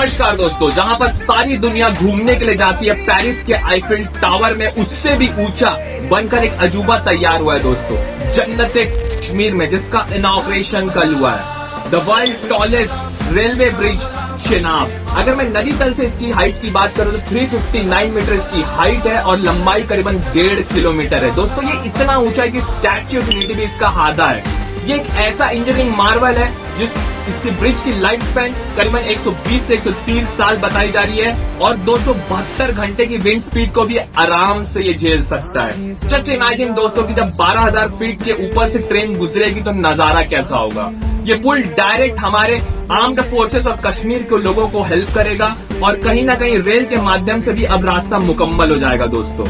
नमस्कार दोस्तों, जहां पर सारी दुनिया घूमने के लिए जाती है, पेरिस के आईफिल टावर में उससे भी ऊंचा बनकर एक अजूबा तैयार हुआ है दोस्तों, जन्नत-ए कश्मीर में, जिसका इनॉग्रेशन कल हुआ है। The world tallest railway bridge Chenab. अगर मैं नदी तल से इसकी हाइट की बात करूं तो 359 मीटर इसकी हाइट है और लंबाई करीबन 1.5 किलोमीटर है। दोस्तों ये इतना ऊंचा है कि स्टैच्यू ऑफ यूनिटी भी इसका आधा है। ये एक ऐसा इंजीनियरिंग मार्वल है जिस इसकी ब्रिज की लाइफ स्पैन करीबन 120 से 130 साल बताई जा रही है और 272 घंटे की विंड स्पीड को भी आराम से ये झेल सकता है। जस्ट इमेजिन दोस्तों कि जब 12,000 फीट के ऊपर से ट्रेन गुजरेगी तो नजारा कैसा होगा। ये पुल डायरेक्ट हमारे आर्म्ड फोर्सेस और कश्मीर के लोगों को हेल्प करेगा और कहीं ना कहीं रेल के माध्यम से भी अब रास्ता मुकम्मल हो जाएगा दोस्तों।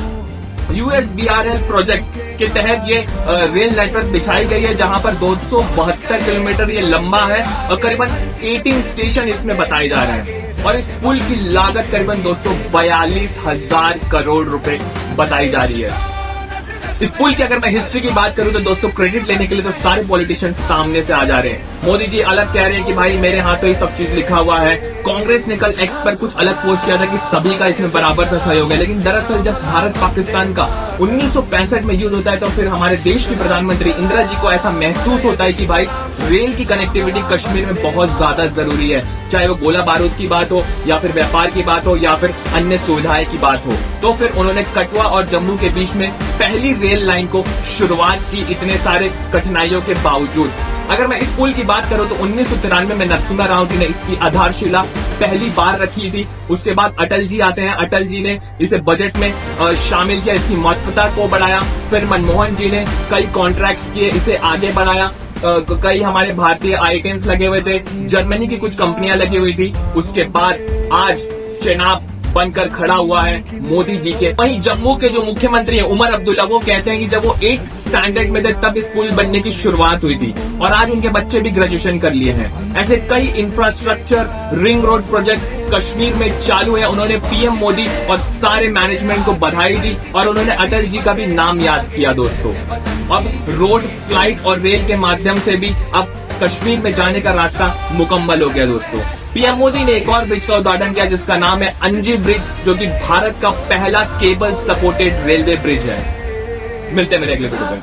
USBRL प्रोजेक्ट के तहत ये रेल नेटवर्क बिछाई गई है, जहां पर 272 किलोमीटर ये लंबा है और करीबन 18 स्टेशन इसमें बताए जा रहे हैं और इस पुल की लागत करीबन दोस्तों 42,000 करोड़ रुपए बताई जा रही है। इस पुल की अगर मैं हिस्ट्री की बात करूं तो दोस्तों क्रेडिट लेने के लिए तो सारे पॉलिटिशियंस सामने से आ जा रहे हैं। मोदी जी अलग कह रहे हैं कि भाई मेरे हाथों ही सब चीज लिखा हुआ है। कांग्रेस ने कल एक्स पर कुछ अलग पोस्ट किया था कि सभी का इसमें बराबर सा सहयोग है, लेकिन दरअसल जब भारत पाकिस्तान का 1965 में युद्ध होता है तो फिर हमारे देश की प्रधानमंत्री इंदिरा जी को ऐसा महसूस होता है कि भाई रेल की कनेक्टिविटी कश्मीर में बहुत ज्यादा जरूरी है, चाहे वो गोला बारूद की बात हो या फिर व्यापार की बात हो या फिर अन्य सुविधाएं की बात हो। तो फिर उन्होंने कठुआ और जम्मू के बीच में पहली रेल लाइन को शुरुआत की, इतने सारे कठिनाइयों के बावजूद। अगर मैं इस पुल की बात करूं तो 1993 में नरसिम्हा राव जी ने इसकी आधारशिला पहली बार रखी थी। उसके बाद अटल जी आते हैं, अटल जी ने इसे बजट में शामिल किया, इसकी महत्वता को बढ़ाया। फिर मनमोहन जी ने कई कॉन्ट्रैक्ट्स किए, इसे आगे बढ़ाया। कई हमारे भारतीय आइटेम्स लगे हुए थे, जर्मनी की कुछ कंपनियां लगी हुई थी। उसके बाद आज चेनाब बनकर खड़ा हुआ है मोदी जी के। वहीं जम्मू के जो मुख्यमंत्री हैं उमर अब्दुल्ला, वो कहते हैं कि जब वो 8th स्टैंडर्ड में थे तब इस पुल बनने की शुरुआत हुई थी और आज उनके बच्चे भी ग्रेजुएशन कर लिए हैं। ऐसे कई infrastructure ring road project Kashmir में चालू है। उन्होंने पीएम मोदी और सारे मैनेजमेंट को बधाई दी और उन्होंने अटल जी का भी नाम याद किया दोस्तों। अब रोड, फ्लाइट और रेल के माध्यम से भी अब कश्मीर में जाने का रास्ता मुकम्मल हो गया दोस्तों। पीएम मोदी ने एक और ब्रिज का उद्घाटन किया जिसका नाम है अंजी ब्रिज, जो कि भारत का पहला केबल सपोर्टेड रेलवे ब्रिज है। मिलते हैं मेरे अगले वीडियो में।